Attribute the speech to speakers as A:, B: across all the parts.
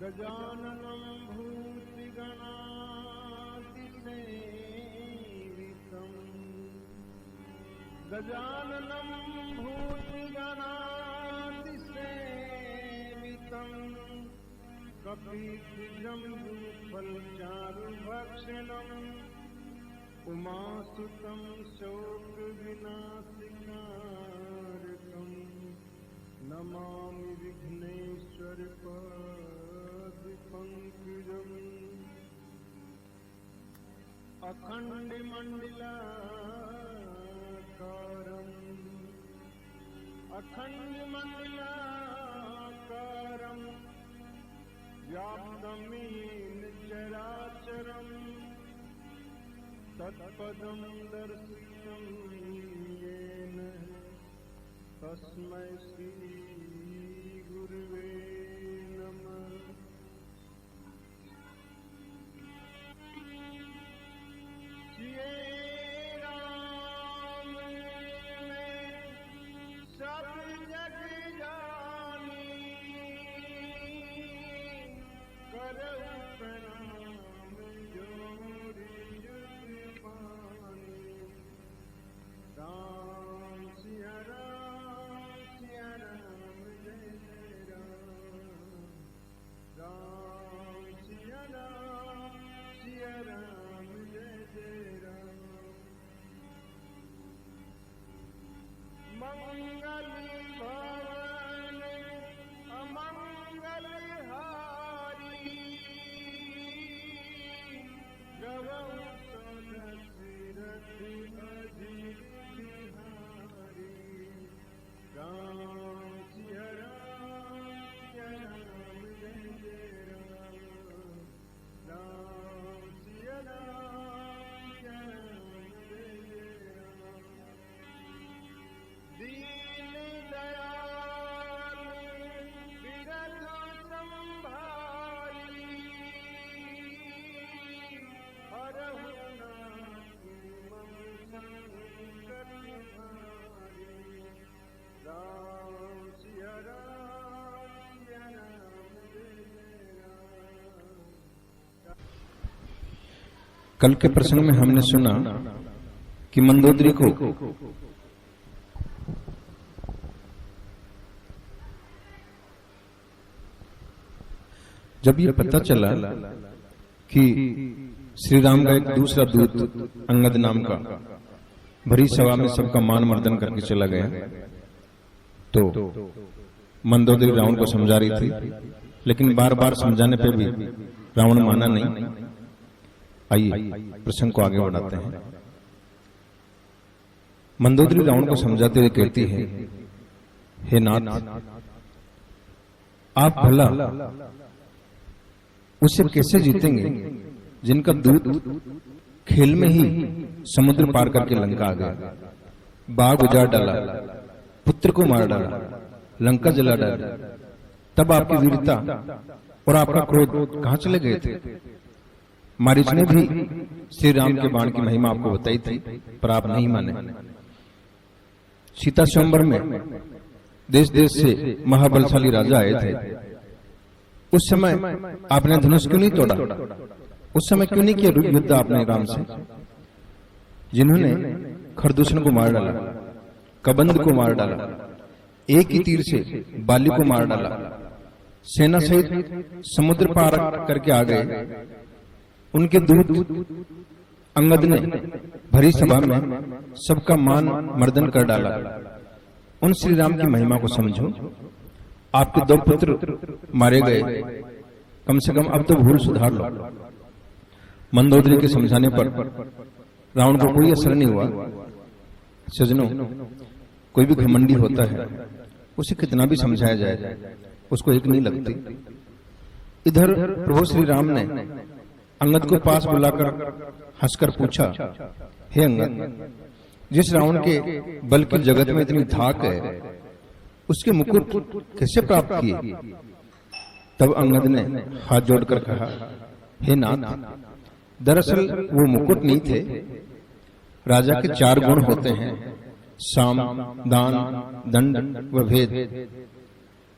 A: गजाननं भूतिगणातिसेवितम् गजाननं भूतिगणातिसेवितम् कपिध्वजम्बूफलचारुभक्षणम् उमासुतं शोकविनाशिकारकम् नमामि विघ्नेश्वर पदपङ्कजम् अखण्डमण्डलाकारम् व्याप्तं येन चराचरम् तत्पदं दर्शितं येन तस्मै श्री गुरुवे नमः। जिये राम में सब जग जानी करौ प्रणाम जोड़ी जुग पानी। राम सिया राम जय जय राम। राम सिया राम जय जय राम। मंगल भवन अमंगल हारी गवौ तुलसी अजित बिहारी। राम सिया राम जय जय राम। राम सिया राम जय जय राम। दीन दयाल बिरध संभारी हरहु नाथ मम संकट हारी। राम सिया राम जय जय राम।
B: कल के प्रसंग में हमने सुना कि मंदोदरी को जब ये पता चला कि श्री राम का एक दूसरा दूत अंगद नाम का भरी सभा में सबका मान मर्दन करके चला गया, तो मंदोदरी रावण को समझा रही थी, लेकिन बार बार समझाने पे भी रावण माना नहीं। आइए प्रसंग को आगे बढ़ाते हैं। मंदोदरी रावण को समझाते हुए कहती है, हे नाथ, आप भला उसे कैसे जीतेंगे जिनका दूत खेल में ही समुद्र पार करके लंका आ गया, बाग उजाड़ डाला, पुत्र को मार डाला, लंका जला डाला। तब आपकी वीरता और आपका क्रोध कहां चले गए थे? मारीच ने भी श्री राम के बाण की महिमा आपको बताई थी, पर आप नहीं माने। सीता स्वयंवर में देश देश से महाबलशाली राजा आए थे, उस समय आपने धनुष क्यों नहीं तोड़ा? उस समय क्यों नहीं किया युद्ध आपने राम से? जिन्होंने खरदूषण को मार डाला, कबंध को मार डाला, एक ही तीर से बाली को मार डाला, सेना सहित समुद्र पार करके आ गए, उनके दूत अंगद ने भरी सभा में सबका मान मर्दन कर डाला। उन श्री राम की महिमा को समझो। आपके 2 पुत्र मारे गए, कम से कम अब तो भूल सुधार लो। मंदोदरी के समझाने पर रावण को कोई असर नहीं हुआ। सजनों, कोई भी घमंडी होता है, उसे कितना भी समझाया जाए उसको एक नहीं लगती। इधर प्रभु श्री राम ने अंगद को पास बुलाकर हंसकर पूछा, हे अंगद, जिस रावण के बल की जगत में इतनी धाक है, उसके मुकुट कैसे प्राप्त किए? तब अंगद ने हाथ जोड़कर कहा, हे नाथ, दरअसल वो मुकुट नहीं थे। राजा के 4 गुण होते हैं, साम, दान, दंड व भेद।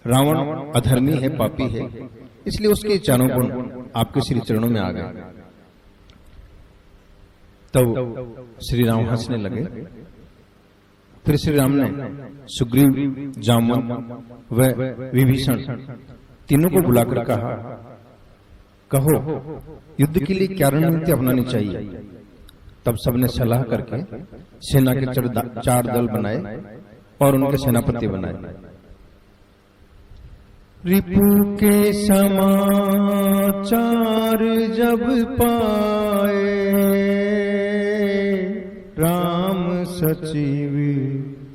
B: रावण अधर्मी है, पापी है, इसलिए उसके चारों गुण आपके श्री चरणों में आ गए। तब श्री राम हंसने लगे। फिर श्री राम ने सुग्रीव, जामवंत व विभीषण तीनों को बुलाकर कहा, कहो युद्ध के लिए क्या रणनीति अपनानी चाहिए। तब सबने सलाह करके सेना के 4 दल बनाए और उनके सेनापति बनाए। रिपु के समाचार जब पाए, राम सचिव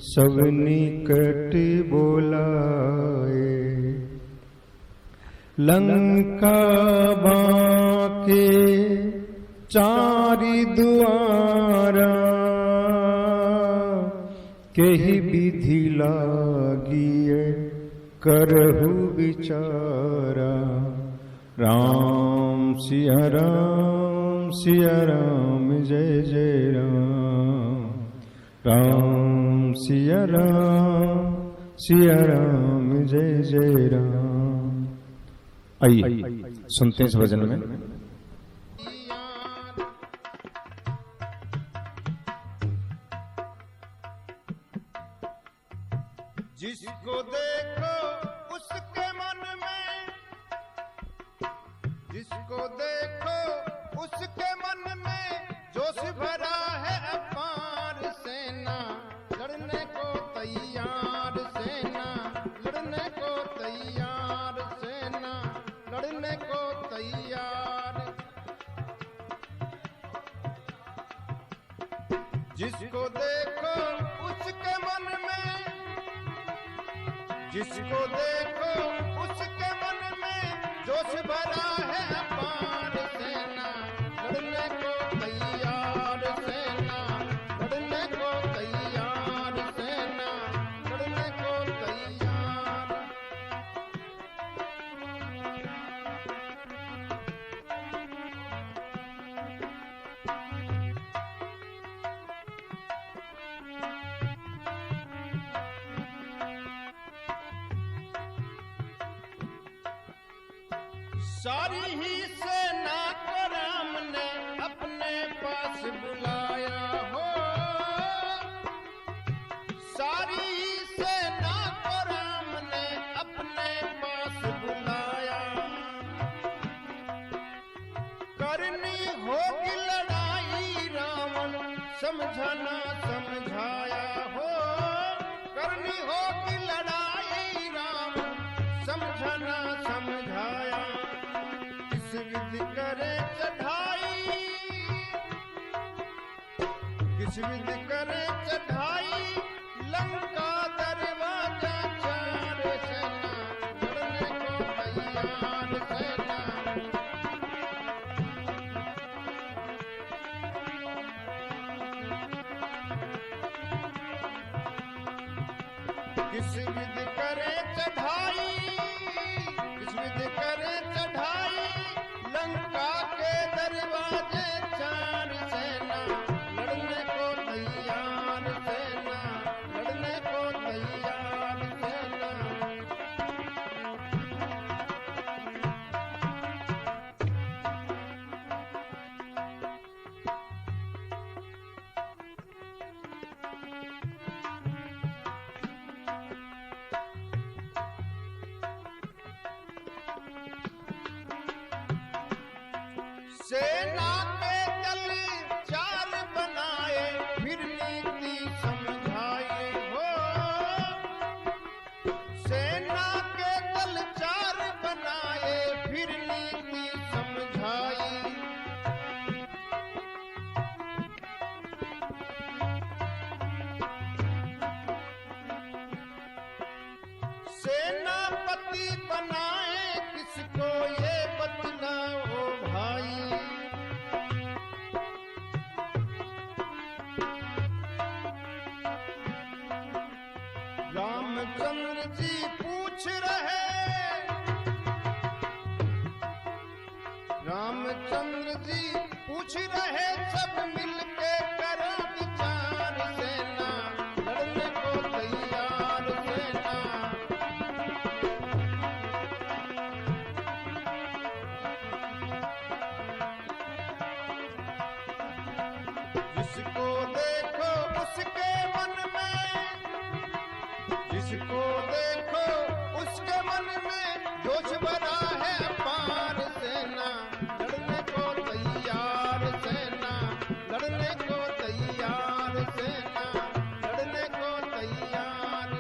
B: सब निकट बोलाए। लंका बाके 4 द्वारा, केहि विधि लागिए करहु विचारा। राम सिया राम, सिया राम जय जय राम। राम सिया राम, सिया राम जय जय राम। आइए सुनते हैं इस भजन में।
A: जिसको देखो उसके मन में, जिसको देखो उसके मन में जोश भरा है अपार। सेना लड़ने को तैयार, सेना लड़ने को तैयार, सेना लड़ने को तैयार। जिसको देखो उसके मन में, जिसको देखो उसके मन में जोश भरा है अपार। सेना लड़ने को तैयार, सेना लड़ने को तैयार, सेना लड़ने को तैयार। सारी ही सेना को राम ने अपने पास बुलाया हो। सारी ही सेना को राम ने अपने पास बुलाया। करनी होगी लड़ाई रावण समझाना समझाया हो। करनी होगी लड़ाई रावण समझाना समझाया। किस विधि करे चढ़ाई, किस विधि करे चढ़ाई। लंका दरवाजा 4, सेना लड़ने को तैयार। सेना किस विधि करे चढ़ाई, किस विधि करे चढ़ाई। लंका के दरवाजे 4, सेना लड़ने को तैयार। सेना लड़ने को तैयार, सेना। सेना के दल 4 बनाए, फिर नीति समझाए हो। सेना के दल 4 बनाए, फिर नीति समझाई। सेनापति बनाए किसको ये बतलाओ भाई। रामचंद्र जी पूछ रहे, रामचंद्र जी पूछ रहे। सब मिलके करो विचार। सेना लड़ने को तैयार, सेना जिसको देखो उसके मन में, जिसको देखो उसके मन में जोश भरा है अपार। सेना लड़ने को तैयार, सेना लड़ने को तैयार, सेना लड़ने को तैयार।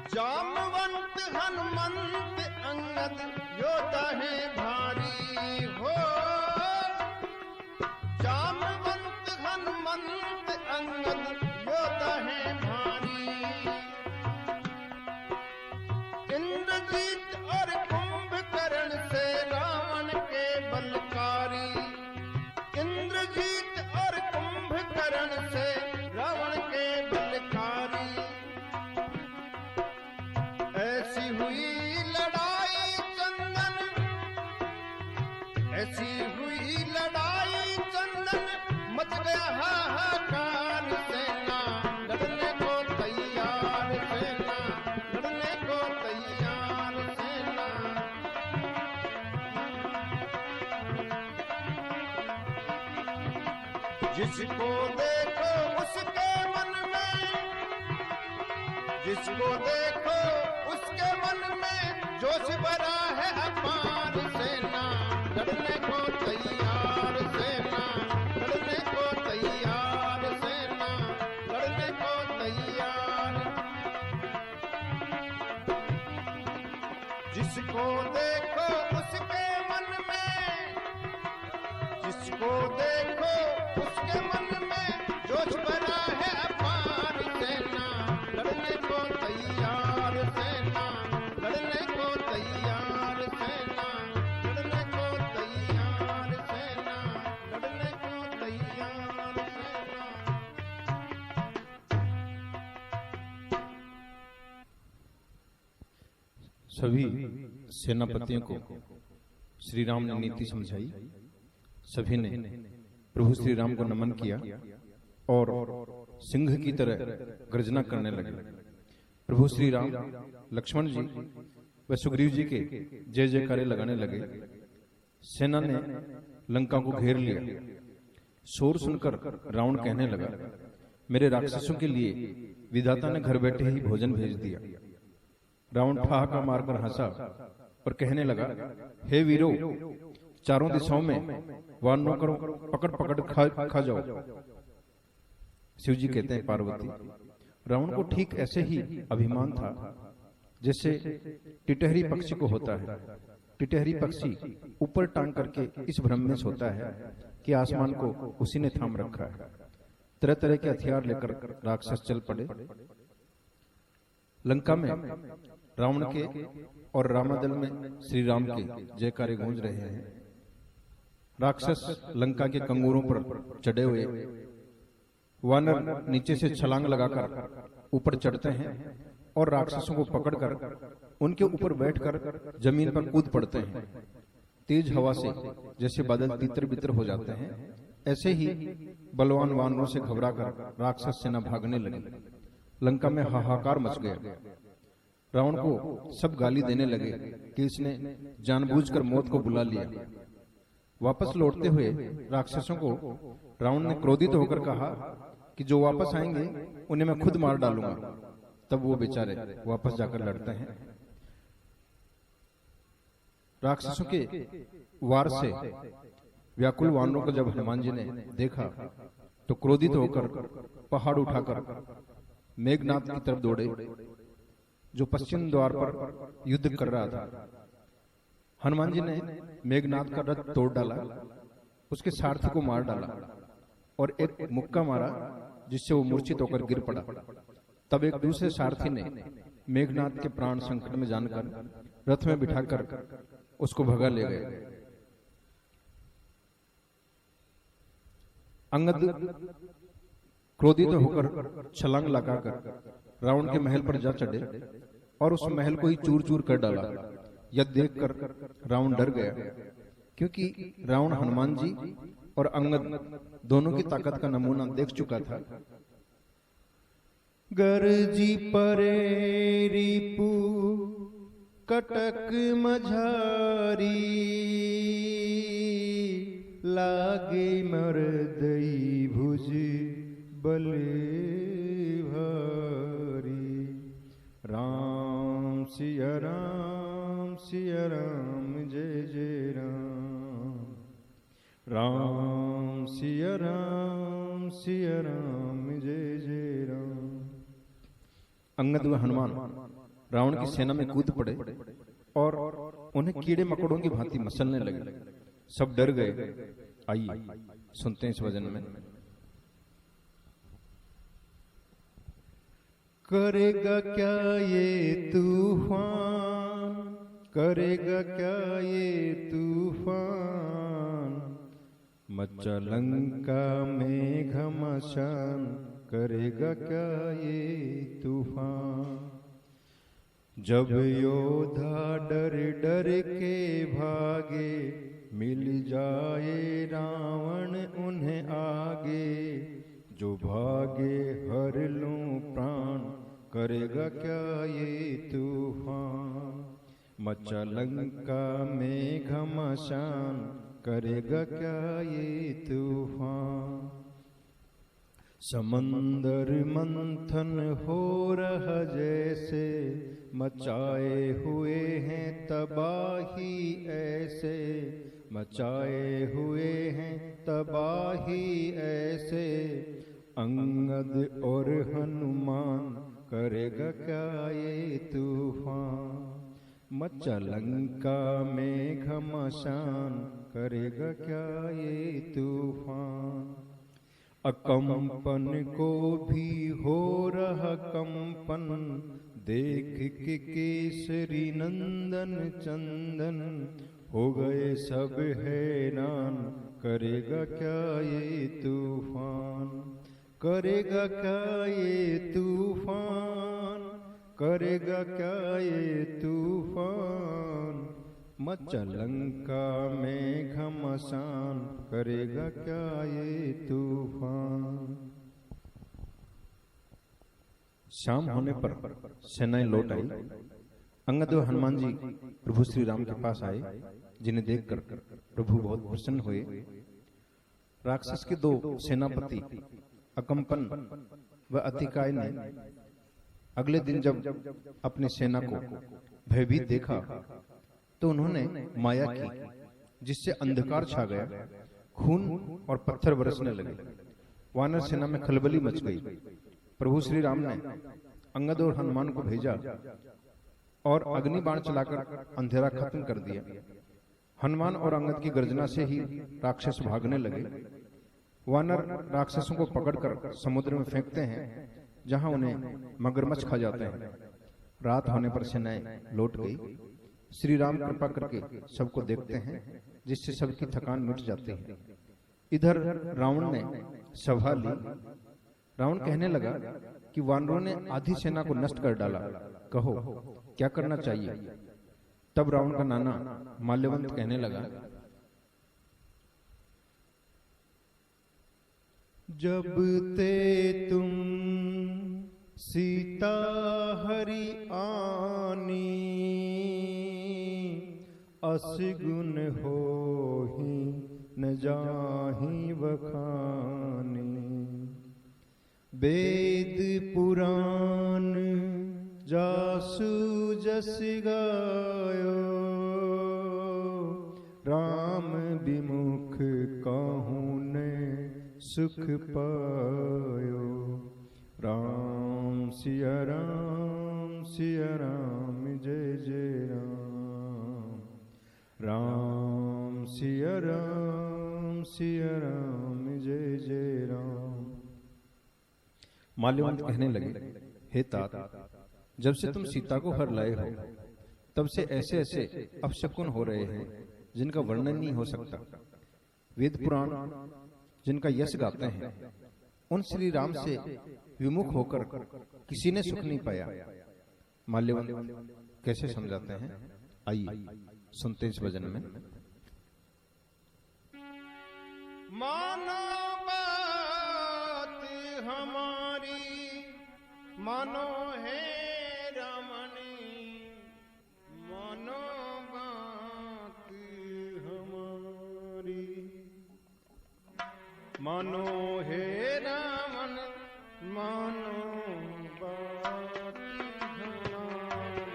A: जामवंत हनुमंत अंगद योद्धा है भारी हो। जामवंत हनुमंत अंगद योद्धा है भारी। इंद्रजीत और कुंभकर्ण से रावण के बलकारी। इंद्रजीत और कुंभकर्ण से रावण के बलकारी। ऐसी हुई लड़ाई चंदन, ऐसी हुई लड़ाई चंदन, मच गया हाहाकार। सेना लड़ने को तैयार, सेना लड़ने को तैयार, सेना। जिसको देखो उसके मन में, जिसको देखो उसके मन में जोश भरा है अपार। सेना लड़ने को तैयार, सेना लड़ने को तैयार, सेना लड़ने को तैयार। जिसको देखो उसके मन में, जिसको देखो उसके मन में जोश भरा है अपार। सेना लड़ने को तैयार, सेना लड़ने को तैयार, सेना लड़ने को तैयार, सेना लड़ने को तैयार, सेना।
B: सभी सेनापतियों को श्री राम ने नीति समझाई। सभी ने प्रभु श्री राम को नमन किया और सिंह की तरह गर्जना करने लगे। प्रभु श्री राम लक्ष्मण जी व सुग्रीव जी के जय जयकारे लगाने लगे। सेना ने लंका को घेर लिया। शोर सुनकर रावण कहने लगा, मेरे राक्षसों के लिए विधाता ने घर बैठे ही भोजन भेज दिया। रावण ठहाका मारकर हंसा और कहने लगा, हे वीरों, चारों दिशाओं में वानरों को पकड़ पकड़ खा जाओ। शिव जी कहते हैं, पार्वती, रावण को ठीक ऐसे ही अभिमान था जैसे टिटहरी पक्षी को होता है। टिटहरी पक्षी ऊपर टांग करके इस भ्रम में सोता है कि आसमान को उसी ने थाम रखा है। तरह तरह के हथियार लेकर राक्षस चल पड़े। लंका में रावण के और रामादल में श्री राम के जयकारे गूंज रहे हैं। राक्षस लंका के कंगूरों पर चढ़े हुए, वानर नीचे से छलांग लगाकर ऊपर चढ़ते हैं और राक्षसों को पकड़कर उनके ऊपर बैठकर जमीन पर कूद पड़ते हैं। तेज हवा से जैसे बादल तितर बितर हो जाते हैं, ऐसे ही बलवान वानरों से घबराकर राक्षस सेना भागने लगी। लंका में हाहाकार मच गया। रावण को सब गाली देने लगे कि इसने जानबूझकर मौत को बुला लिया। वापस लौटते हुए राक्षसों को रावण ने क्रोधित होकर कहा कि जो वापस आएंगे उन्हें मैं खुद मार डालूंगा। तब वो बेचारे वापस जाकर लड़ते हैं। राक्षसों के वार से व्याकुल वानरों को जब हनुमान जी ने देखा तो क्रोधित होकर पहाड़ उठाकर मेघनाद की तरफ दौड़े, जो पश्चिम द्वार पर युद्ध कर रहा था। हनुमान जी ने मेघनाद का रथ तोड़ डाला, उसके सारथी को मार डाला और एक मुक्का मारा जिससे वो मूर्छित होकर गिर पड़ा। तब एक दूसरे सारथी ने मेघनाद के प्राण संकट में जानकर रथ में बिठाकर उसको भगा ले गए। अंगद क्रोधित होकर छलांग लगाकर रावण के महल पर जा चढ़े और उस महल को ही चूर चूर कर डाला। यह देखकर रावण डर गया, क्योंकि रावण हनुमान जी और अंगद दोनों की ताकत का नमूना देख चुका था।
A: गरजी परे रिपु कटक मझारी, लागे मरदई भुज बल भारी। राम सिया राम जय जय राम। राम सिया राम जय जय राम।
B: अंगद व हनुमान रावण की सेना में कूद पड़े और उन्हें कीड़े मकोड़ों की भांति मसलने लगे। सब डर गए। आइए सुनते हैं इस भजन में।
A: करेगा क्या ये तूफान, करेगा क्या ये तूफान, मच्चा लंका में घमासान, करेगा क्या ये तूफान। जब योद्धा डर डर के भागे, मिल जाए रावण उन्हें आगे, जो भागे हर लूं प्राण, करेगा क्या ये तूफान। मचा लंका में घमासान, करेगा क्या ये तूफान। समंदर मंथन हो रहा जैसे, मचाए हुए हैं तबाही ऐसे, मचाए हुए हैं तबाही ऐसे। अंगद और हनुमान, करेगा क्या ये तूफान। मचा लंका में घमासान, करेगा क्या ये तूफान। अकंपन को भी हो रहा कंपन, देख के केसरी नंदन चंदन, हो गए सब हैरान, करेगा क्या ये तूफान। करेगा क्या ये तूफान, करेगा क्या ये तूफान। मचा लंका में घमासान, करेगा क्या ये तूफान।
B: शाम होने पर सेनाएं लौट आई। अंगद व हनुमान जी प्रभु श्री राम के पास आए, जिन्हें देखकर प्रभु बहुत प्रसन्न हुए। राक्षस के दो सेनापति अकंपन व अतिकाय ने अगले दिन जब अपनी सेना को भयभीत देखा तो उन्होंने माया की, जिससे अंधकार छा गया, खून और पत्थर बरसने लगे। वानर सेना में खलबली मच गई। प्रभु श्री राम ने अंगद और हनुमान को भेजा और अग्नि बाण चलाकर अंधेरा खत्म कर दिया। हनुमान और अंगद की गर्जना से ही राक्षस भागने लगे। वानर राक्षसों को पकड़कर समुद्र में फेंकते हैं, जहां उन्हें मगरमच्छ खा जाते हैं। रात होने पर सेनाएं लौट गई। श्री राम कृपा करके सबको देखते हैं, जिससे सबकी थकान मिट जाती है। इधर रावण ने सभा ली। रावण कहने लगा कि वानरों ने आधी सेना को नष्ट कर डाला, कहो क्या करना चाहिए। तब रावण का नाना माल्यवंत कहने लगा,
A: जब ते तुम सीता हरि आनी, असगुन होहि न जाहि बखानी। वेद पुराण जासु जस गायो, राम विमुख कहूँ ने सुख पायो। राम सिया राम जय जय राम। राम सिया राम जय जय राम।
B: माल्यवंत कहने लगे, हे तात, जब से तुम सीता को हर लाए हो, तब से ऐसे ऐसे अपशकुन हो रहे हैं जिनका वर्णन नहीं हो सकता। वेद पुराण जिनका यश गाते हैं, उन श्री राम से विमुख होकर किसी ने सुख नहीं पाया। माल्यवंत कैसे समझाते हैं, आइए सुनते इस भजन में।
A: मानो बात हमारी, मानो है रमणी, मानो बात हमारी, मानो है रमन, मानो बात हमारी।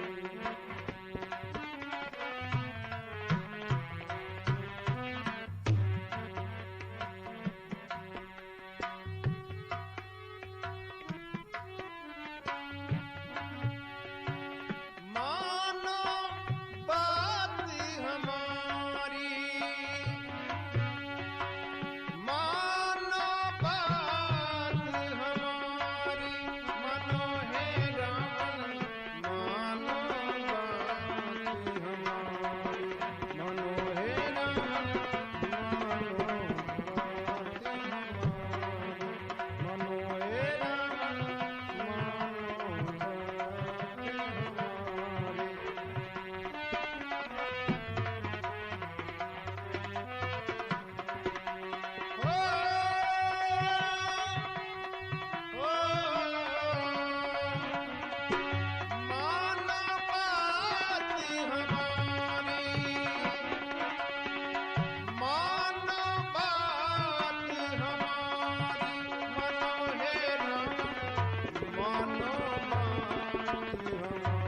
A: मानो बात हमारी, मानो बात हमारी, मानो है रावण, मानो बात हमारी, मानो है रावण, मानो बात हमारी,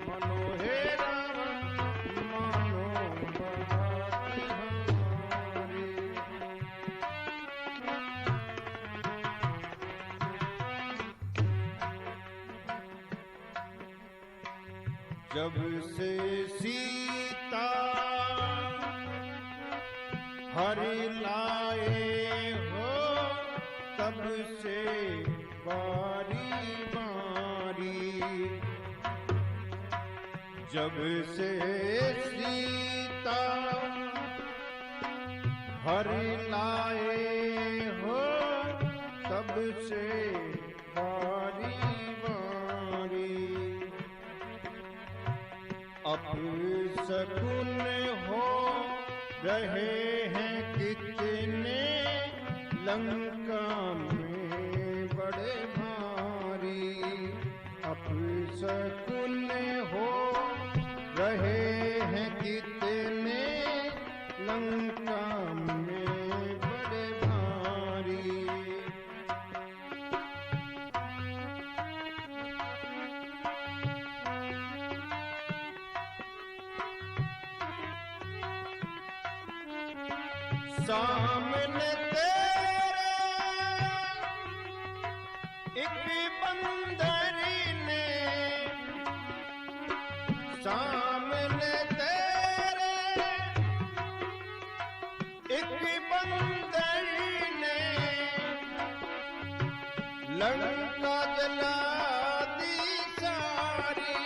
A: मानो है रावण, जब से सीता हरि लाए हो, तब से बारी बारी, जब से सीता हरि लाए हो, तब से बारी बारी, अपशकुन हो रहे हैं कितने लंका में बड़े भारी, अपशकुन हो रहे हैं कितने लंका में बड़े भारी। सामने तेरे एक बंदरी ने, सामने तेरे एक बंदरी ने, लंका जला दी सारी,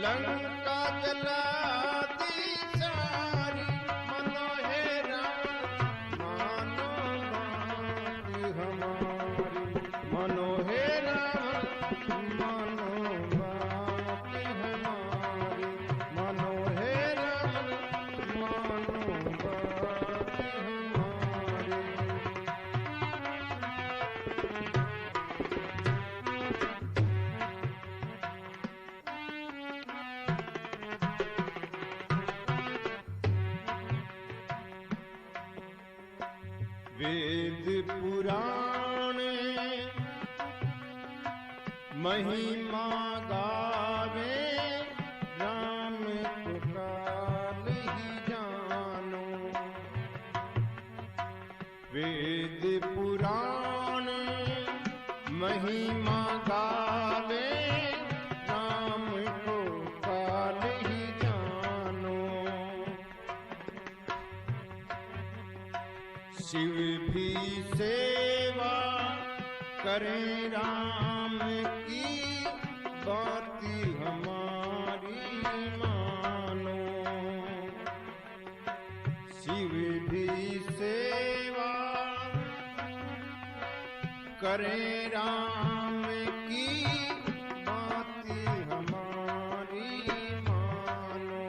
A: लंका जला दी सारी, मानो है रावण, मानो बात हमारी, मानो है रावण, मानो बात हमारी, मानो है रावण, मानो बात हमारी। वेद पुराण महिमा गावे, राम को काल ही जानो, वेद पुराण महिमा गावे, राम को काल ही जानो, शिव भी सेवा करें राम की, बात हमारी मानो, शिव भी सेवा करें राम की, बात हमारी मानो।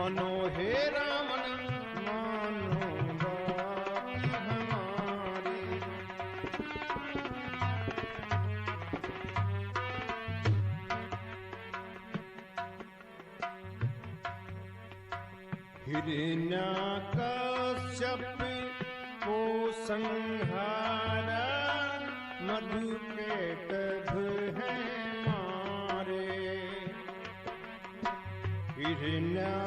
A: मनो हे रावण मानो बात हमारी। हिरण्यकश्यप को संहारा मधुकैटभ है मारे। हिरण्यकश्यप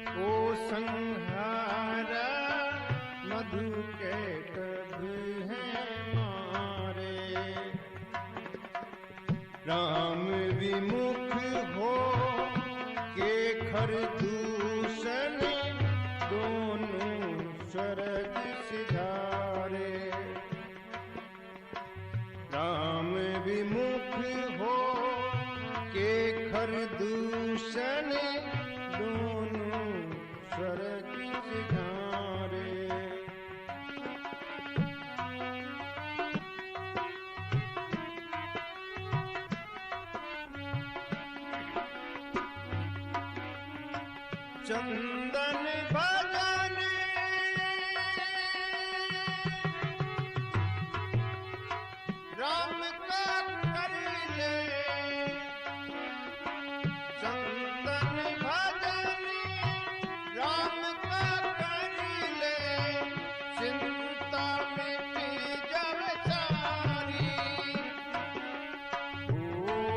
A: को संहारा मधुकैटभ है मारे। राम विमुख हो के खरदूषण दोनों स्वर्ग सिधारे। राम विमुख हो के खरदूषण दोनों स्वर्ग सिधारे। चंदन भजन राम का कर ले। चंदन भजन राम का कर ले। चिंता मिटी जब सारी। हो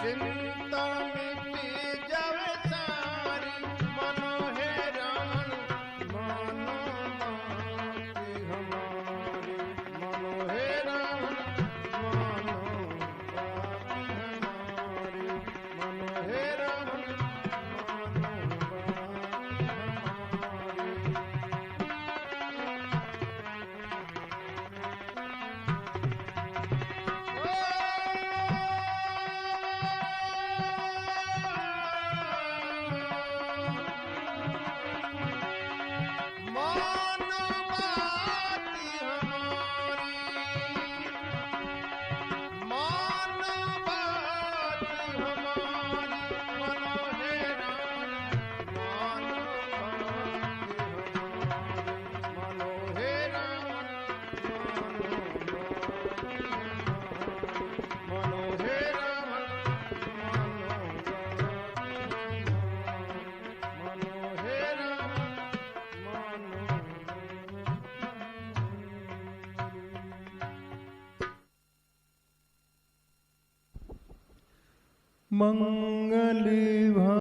A: चिंता मिटी जब सारी। मनो हे रावण मानो बात हमारी। मनो हे रावण मानो बात हमारी। मनो हे रावण मानो बात हमारी। मानो बात हमारी। मानो बात हमारी। मनो हे रावण मानो बात हमारी। मनो हे रावण मानो बात हमारी। मनो हे रावण मानो बात हमारी। मनो हे रावण मानो। मंगल